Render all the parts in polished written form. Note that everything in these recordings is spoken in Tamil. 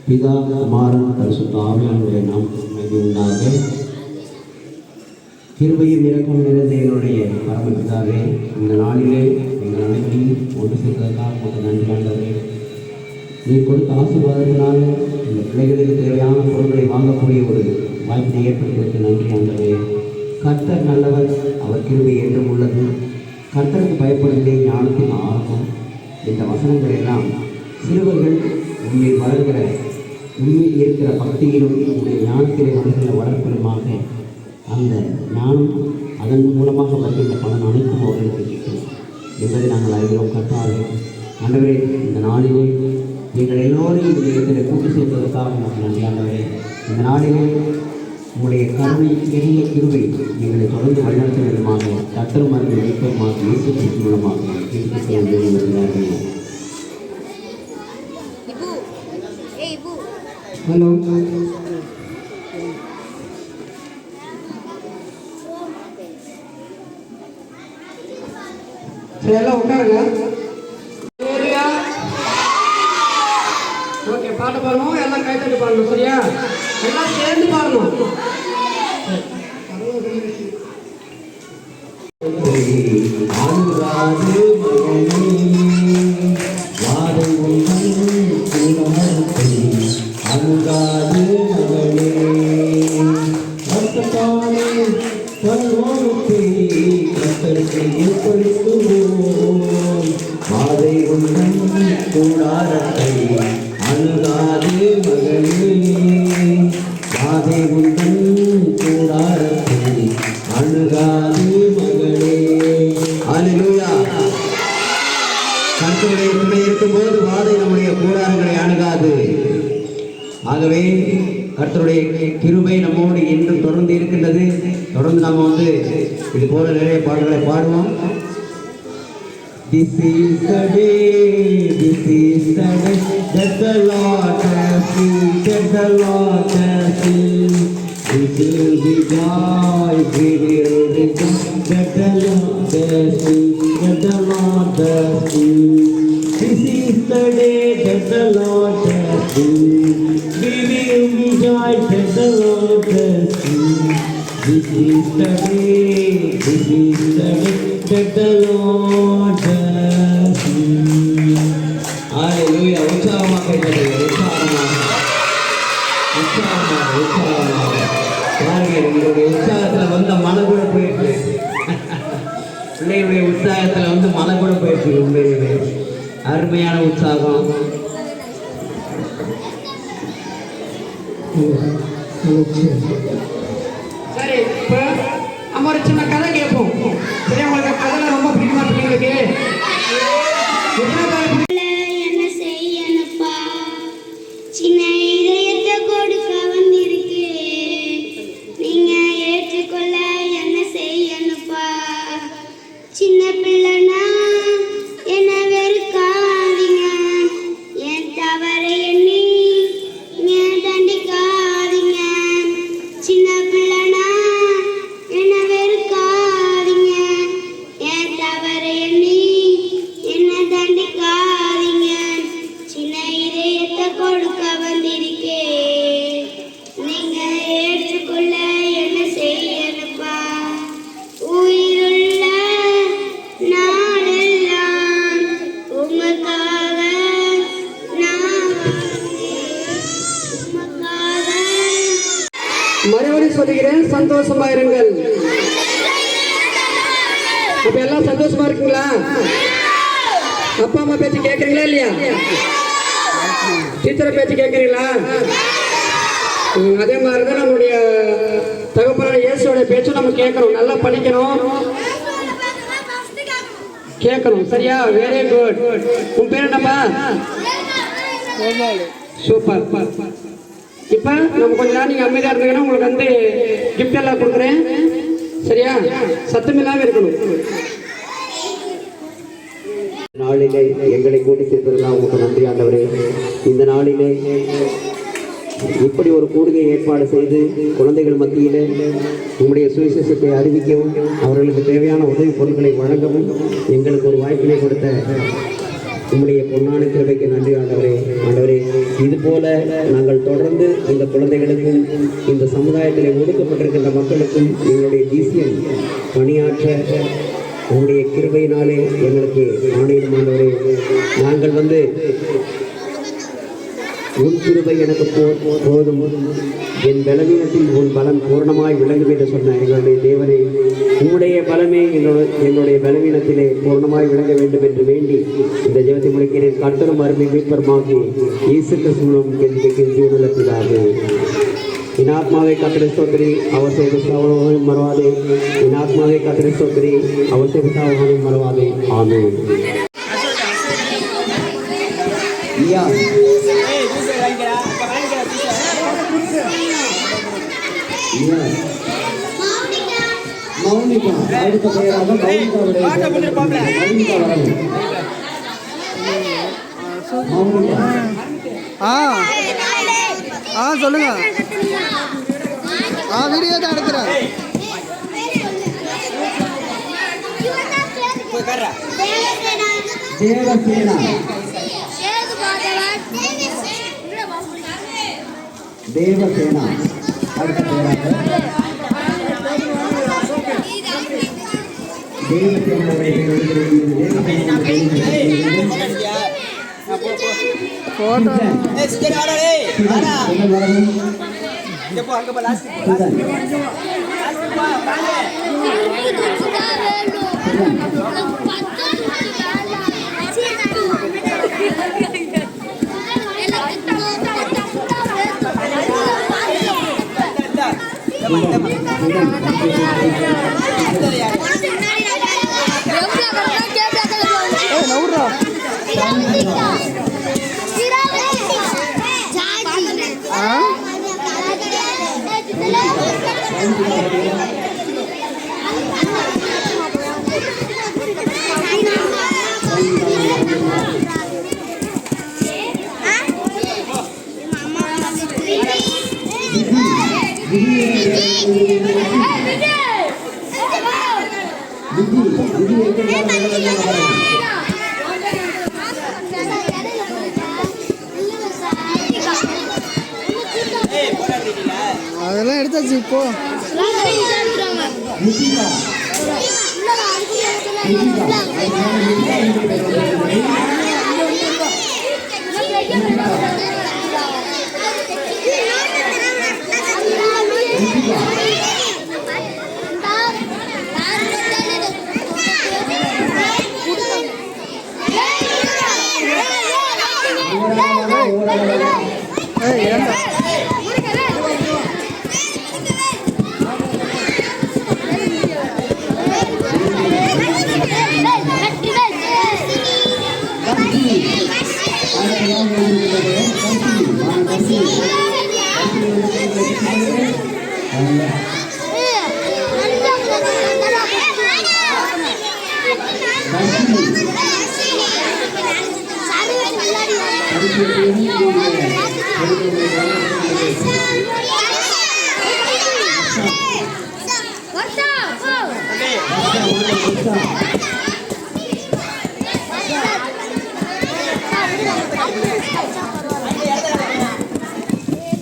பிதா குமாரன் பரிசுத்த ஆவியானவருடைய நாமத்திற்கு உண்டாக. கிருபையும் இரக்கம் நிறைந்த என்னுடைய பரமபிதாவே, இந்த நாளிலே எங்கள் அனைவரையும் ஒன்று சேர்த்ததற்காக உங்களுக்கு நன்றி ஆண்டவரே. நீ கொடுத்த ஆசீர்வாதத்தினால இந்த பிள்ளைகளுக்கு தேவையான பொருட்களை வாங்கக்கூடிய ஒரு வாய்ப்பை ஏற்படுத்துவதற்கு நன்றி ஆண்டவரே. கர்த்தர் நல்லவர், அவர் கிருபை என்றும் உள்ளது. கர்த்தருக்கு பயப்படுவதே ஞானத்தின் ஆர்வம். இந்த வசனங்கள் எல்லாம் சிறுவர்கள் உண்மையில் வளர்கிற உண்மையில் இருக்கிற பக்தியிலும் உங்களுடைய ஞானத்திலே வளர்கிற வளர்ப்பிலுமாக அந்த ஞானம் அதன் மூலமாக வருகின்ற பலன் அனைத்தும் அவர்களுக்கு கிட்டும் என்பதை நாங்கள் அறிகிறோம். கர்த்தாவே ஆண்டவரே, இந்த நாளிலே எங்கள் எல்லோரையும் இந்த இடத்துல கூட்டி சேர்ப்பதற்காக நமக்கு நன்றி ஆண்டவரே. இந்த நாளிலே உங்களுடைய கருணை பெரிய கிருபை எங்களை தொடர்ந்து வழிநடத்த வேண்டுமாக கர்த்தரும் அறிந்த மீட்பருமாக இயேசு கிறிஸ்து மூலமாக தீர்த்து செய்ய வேண்டும். ஹலோ, சரி எல்லாம் உட்காருங்க. ஓகே, பாட்டு பாடணும், எல்லாம் கைத்தட்டி பாடணும். சரியா? எல்லாம் சேர்ந்து பாடணும். இருக்கும்போது வாதை நம்முடைய கூடாரங்களை அணுகாது. ஆகவே கர்த்தருடைய கிருபை நம்மோடு என்றும் தொடர்ந்து இருக்கின்றது. தொடர்ந்து நாம் இது போல நிறைய பாடல்களை பாடுவோம். This is the day that the Lord has made, that the Lord has made. This will be joy, we will rejoice, that the Lord has made, that the Lord has made. This is the day that the Lord has made, we will rejoice, that the Lord has made. This is the day that the Lord has made. Hallelujah. உற்சாகமாக இருக்கிறது. உற்சாகமாக பாருங்கள், உங்களுடைய உற்சாகத்தில் மழை கூட போயிடுச்சு. பிள்ளைகளுடைய உற்சாகத்தில் மழை கூட போயிடுச்சு. உண்மையிலே அருமையான உற்சாகம். சரி, இப்போ நம்ம ஒரு சின்ன கதை கேட்போம். சரி, உங்களுக்கு கதை ரொம்ப பிடிக்குமா பிள்ளைங்களுக்கு? என்ன செய்யணுப்பா, சின்ன இதயத்தை கொடுக்க வந்திருக்கேன், நீங்க ஏற்றுக்கொள்ள என்ன செய்யணுப்பா. சின்ன பிள்ளைனா என்ன வெறுக்காதீங்க, என் தவறை எண்ணி ஏன் தண்டிக்காதீங்க. சின்ன பிள்ளைனா என்ன வெறுக்காதீங்க, என் தவறை எண்ணி என்ன தண்டிக்காதீங்க. சின்ன இதயத்தை கொடுக்க வந்திருக்கேன், நீங்க ஏற்றுக்கொள்ள என்ன செய்யணுப்பா. உயிருள்ள நாளெல்லாம் உமக்காக நான் உமக்காக. மறுபடியும் சொல்லுகிறேன், சந்தோஷமா இருங்கள். அப்ப எல்லாம் சந்தோஷமா இருக்குங்களா? அப்பா அம்மா பேச்சு கேட்கறீங்களா இல்லையா? டீச்சரை பேச்சு கேட்கறீங்களா? அதே மாதிரிதான் நம்முடைய தகப்பனான இயேசுவோட பேச்சும் நம்ம கேட்கணும். நல்லா படிக்கணும், கேட்கணும். சரியா? Very good. உன் பேர் என்னப்பா? சூப்பர். இப்ப நம்ம கொஞ்ச நேரம் நீங்க அமைதியா இருந்தீங்கன்னா உங்களுக்கு கிஃப்ட் எல்லாம் கொடுக்குறேன். சரியா? சத்தம் இல்லாம இருக்கணும். நாளிலே எங்களை கூட்டி சேர்த்ததுதான் உங்களுக்கு நன்றி ஆண்டவரே. இந்த நாளிலே இப்படி ஒரு கூடுகை ஏற்பாடு செய்து குழந்தைகள் மத்தியிலே உங்களுடைய சுவிசேஷத்தை அறிவிக்கவும் அவர்களுக்கு தேவையான உதவி பொருட்களை வழங்கவும் எங்களுக்கு ஒரு வாய்ப்பினை கொடுத்த உம்முடைய பொன்னான கிருபைக்கு நன்றி ஆண்டவரே. ஆண்டவரே, இது போல நாங்கள் தொடர்ந்து இந்த குழந்தைகளுக்கும் இந்த சமுதாயத்தில் ஒடுக்கப்பட்டிருக்கின்ற மக்களுக்கும் எங்களுடைய டிசிஎம் பணியாற்ற உங்களுடைய கிருபையினாலே எங்களுக்கு ஆணையம் ஆண்டவரே. நாங்கள் உன் கிருபை எனக்கு போதும், என் பலவீனத்தில் உன் பலம் பூர்ணமாய் விளங்கும் என்று சொன்ன எங்களுடைய தேவனே, உம்முடைய பலமே என்னுடைய பலவீனத்திலே பூர்ணமாய் விளங்க வேண்டும் என்று வேண்டி இந்த ஜெபத்தை முடிக்கிறேன். கர்த்தரும் அருமை மீட்பருமாகி இயேசு கிறிஸ்துவின் ஜீவனுள்ள பிதாவே. इन आत्मावे कतरे स्तोत्री अवश्य विसावहानी मरवादे. इन आत्मावे कतरे स्तोत्री अवश्य विसावहानी मरवादे. आमीन. या மௌனிகா அடுத்த பெயராக சொல்லுங்க. வீடியோ தான் எடுக்கிறேன். தேவசேனா தேவசேனா அடுத்த பெயராக அதெல்லாம் எடுத்தாச்சு. இப்போ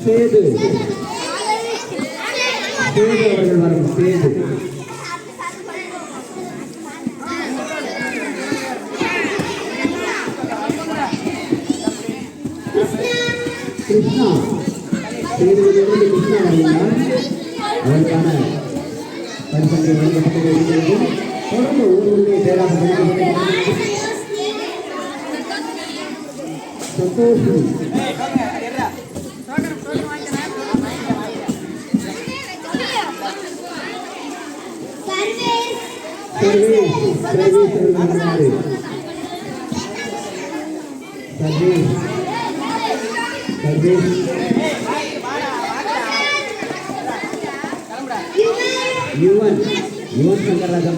சேது அவர்கள் வரும். சேது கிருஷ்ணா சேதுவிலிருந்து கிருஷ்ணா வருகிறார். அதற்கான பரிசங்களை வழங்கப்பட்டு வருகிறது. தொடர்ந்து ஒவ்வொருவருடைய பேராக சந்தோஷ் युवन शंकर राजा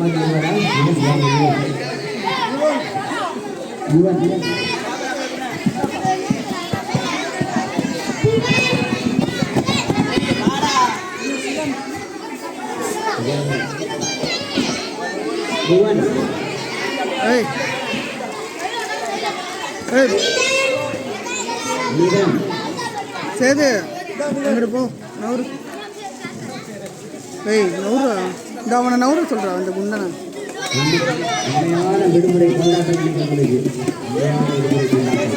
युवन நீடன் சேது அங்கிட்டு போ நவரு ஏய் நவரா இந்த அவனை நவரு சொல்கிறா அந்த குண்டனை உண்மையான விடுமுறை கொண்டாட்டம் உங்களுக்கு உண்மையான விடுமுறை கொண்டாட்டம்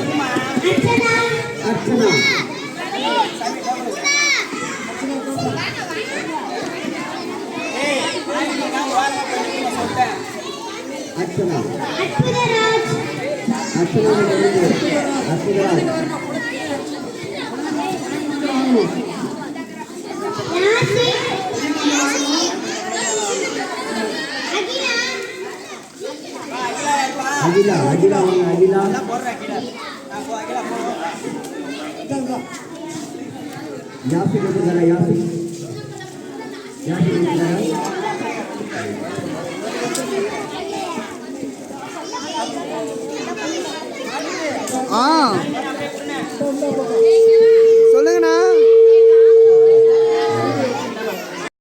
அர்ச்சனா அர்ச்சனா அற்புதராஜ் அர்ச்சனா அற்புதராஜ் அகிலா அகிலா வாங்க அகிலா யாசி கொடுத்துருக்காரா யாசி யாசி கொடுத்துருக்காரா ஆ